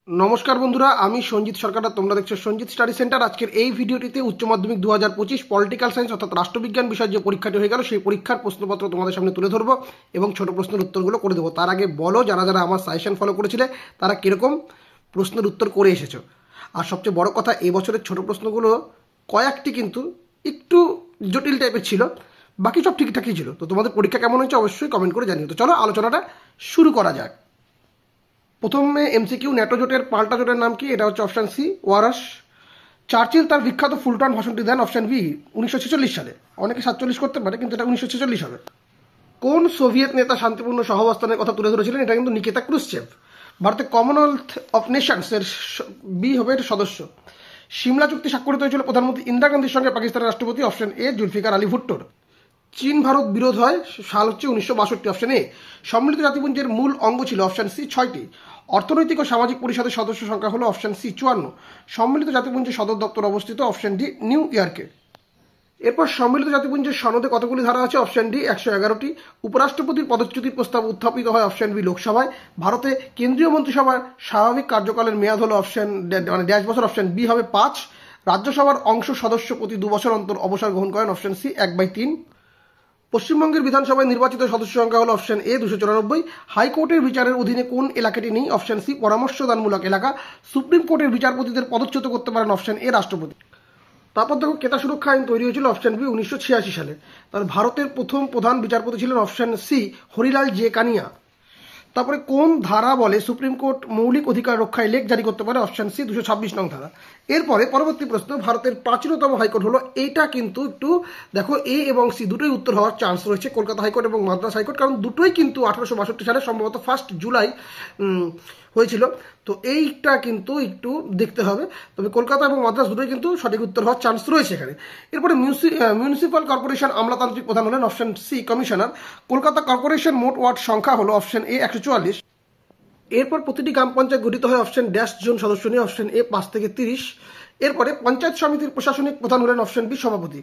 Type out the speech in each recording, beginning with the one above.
নমস্কার বন্ধুরা, আমি সঞ্জিত সরকার। তোমরা দেখছো সঞ্জিত স্টাডি সেন্টার। আজকের এই ভিডিওটিতে উচ্চ মাধ্যমিক 2025 পলিটিক্যাল সায়েন্স অর্থাৎ রাষ্ট্রবিজ্ঞান বিষয় যে পরীক্ষাটি হয়ে গেল সেই পরীক্ষার প্রশ্নপত্র তোমাদের সামনে তুলে ধরবো এবং ছোট প্রশ্নের উত্তরগুলো করে দেবো। তার আগে বলো, যারা যারা আমার সাজেশন ফলো করেছিলে তারা কিরকম প্রশ্নের উত্তর করে এসেছো। আর সবচেয়ে বড় কথা, এই বছরের ছোট প্রশ্নগুলো কয়েকটি কিন্তু একটু জটিল টাইপের ছিল, বাকি সব ঠিকঠাকই ছিল। তো তোমাদের পরীক্ষা কেমন হয়েছে অবশ্যই কমেন্ট করে জানিও। তো চলো আলোচনাটা শুরু করা যাক। প্রথমে এমসিকিউ, ন্যাটো জোটের পাল্টা জোটের নাম কি? এটা হচ্ছে অপশন সি, ওয়ারাস। চার্চিল তার বিখ্যাত ফুলটন ভাষণটি দেন অপশন বি 1946 সালে। অনেকে 47 করতে পারে, কিন্তু এটা 1946 হবে। কোন সোভিয়েত নেতা শান্তিপূর্ণ সহাবস্থানের কথা তুলে ধরেছিলেন? এটা কিন্তু নিকিতা ক্রুশ্চেভ। ভারতের কমনওয়েলথ অফ নেশনস এর বি হবে এটা সদস্য। সিমলা চুক্তি স্বাক্ষরিত হয়েছিল প্রধানমন্ত্রী ইন্দিরা গান্ধীর সঙ্গে পাকিস্তানের রাষ্ট্রপতি অপশন এ জুলফিকার আলী ভুট্টোর। চীন ভারত বিরোধ হয় সাল হচ্ছে 1962 অপশন এ। সম্মিলিত জাতিপুঞ্জের মূল অঙ্গ ছিল অপশন সি 6টি। অর্থনৈতিক ও সামাজিক পরিষদের সদস্য সংখ্যা হলো অপশন সি 54। সম্মিলিত জাতিপুঞ্জের সদর দপ্তর অবস্থিত অপশন ডি নিউ ইয়র্কে। এরপর সম্মিলিত জাতিপুঞ্জের সনদে কতগুলি ধারা আছে? Option D 111টি। উপরাষ্ট্রপতির পদচ্যুতির প্রস্তাব উত্থাপিত হয় অপশন বি লোকসভায়। ভারতে কেন্দ্রীয় মন্ত্রিসভার স্বাভাবিক কার্যকালের মেয়াদ হলো অপশন ড্যাশ বছর, অপশন বি হবে 5। রাজ্যসভার অংশ সদস্য প্রতি 2 বছর অন্তর অবসর গ্রহণ করেন অপশন সি 1/3। পশ্চিমবঙ্গের বিধানসভায় নির্বাচিত সদস্য সংখ্যা হল অপশন এ 294। হাইকোর্টের বিচারের অধীনে কোন এলাকাটি নেই? অপশন সি পরামর্শদানমূলক এলাকা। সুপ্রিম কোর্টের বিচারপতিদের পদচ্যুত করতে পারেন অপশন এ রাষ্ট্রপতি। তারপর দেখো, ক্রেতা সুরক্ষা আইন তৈরি হয়েছিল অপশন বি 1986 সালে। তার ভারতের প্রথম প্রধান বিচারপতি ছিলেন option C Harilal J Kania. তারপরে কোন ধারা বলে সুপ্রিম কোর্ট মৌলিক অধিকার রক্ষায় লেখ জারি করতে পারে? অপশন সি 226 নং ধারা। এরপরে পরবর্তী প্রশ্ন, ভারতের প্রাচীনতম হাইকোর্ট হলো, এইটা কিন্তু একটু দেখো এ এবং সি দুটোই উত্তর হওয়ার চান্স রয়েছে, কলকাতা হাইকোর্ট এবং মাদ্রাস হাইকোর্ট, কারণ দুটোই কিন্তু 1862 সালে সম্ভবত 1 জুলাই হয়েছিল। তো এইটা কিন্তু একটু দেখতে হবে, তবে কলকাতা এবং মাদ্রাস দুটোই কিন্তু সঠিক উত্তর হওয়ার চান্স রয়েছে এখানে। এরপরে মিউনিসিপ্যাল কর্পোরেশন আমলাতান্ত্রিক প্রধান হলেন option C commissioner. Kolkata corporation মোট ওয়ার্ড সংখ্যা হলো অপশন এ 144। এরপর প্রতিটি গ্রাম পঞ্চায়েত গঠিত হয় অপশন ড্যাশ জন সদস্য নিয়ে, অপশন এ 5 থেকে 30। এরপরে পঞ্চায়েত সমিতির প্রশাসনিক প্রধান হলেন অপশন বি সভাপতি।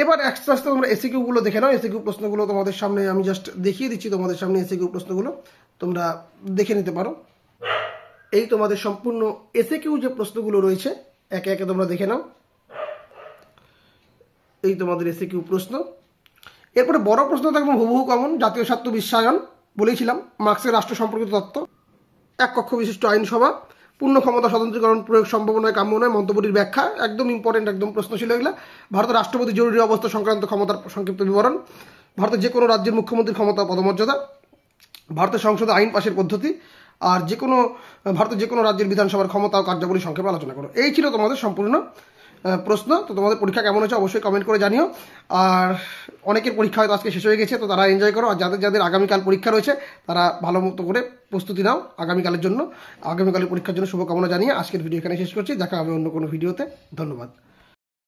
এবার আস্তে আস্তে তোমরা এসিকিউ গুলো দেখে নাও। এসিকিউ প্রশ্নগুলো তোমাদের সামনে আমি জাস্ট দেখিয়ে দিচ্ছি, তোমাদের সামনে এসিকিউ প্রশ্নগুলো তোমরা দেখে নিতে পারো। এই তোমাদের সম্পূর্ণ এসিকিউ যে প্রশ্নগুলো রয়েছে একে একে তোমরা দেখে নাও। এই তোমাদের এসিকিউ প্রশ্ন। এরপরে বড় প্রশ্ন থাকবে হুবহু কমন, জাতীয় স্বার্থ বিশ্বায়ন বলেছিলাম, মার্ক্সের রাষ্ট্র সম্পর্কিত তত্ত্ব, এক কক্ষ বিশিষ্ট আইনসভা, পূর্ণ ক্ষমতা স্বতন্ত্রীকরণ প্রয়োগ সম্ভব নয়, কাম্য নয়, মন্তব্যটির ব্যাখ্যা। একদম ইম্পর্টেন্ট একদম প্রশ্ন ছিল এগুলা। ভারতের রাষ্ট্রপতি জরুরি অবস্থা সংক্রান্ত ক্ষমতার সংক্ষিপ্ত বিবরণ, ভারতের যে কোনো রাজ্যের মুখ্যমন্ত্রীর ক্ষমতা পদমর্যাদা, ভারতের সংসদে আইন পাশের পদ্ধতি, আর ভারতের যে কোনো রাজ্যের বিধানসভার ক্ষমতা ও কার্যাবলী সংক্ষেপে আলোচনা করো। এই ছিল তোমাদের সম্পূর্ণ প্রশ্ন। তো তোমাদের পরীক্ষা কেমন হয়েছে অবশ্যই কমেন্ট করে জানিও। আর অনেকের পরীক্ষা হয়তো আজকে শেষ হয়ে গেছে, তো তারা এনজয় করো। আর যাদের যাদের আগামীকাল পরীক্ষা রয়েছে তারা ভালো মতো করে প্রস্তুতি নাও আগামীকালের জন্য। আগামীকালের পরীক্ষার জন্য শুভকামনা জানিয়ে আজকের ভিডিও এখানে শেষ করছি। দেখা হবে অন্য কোনো ভিডিওতে। ধন্যবাদ।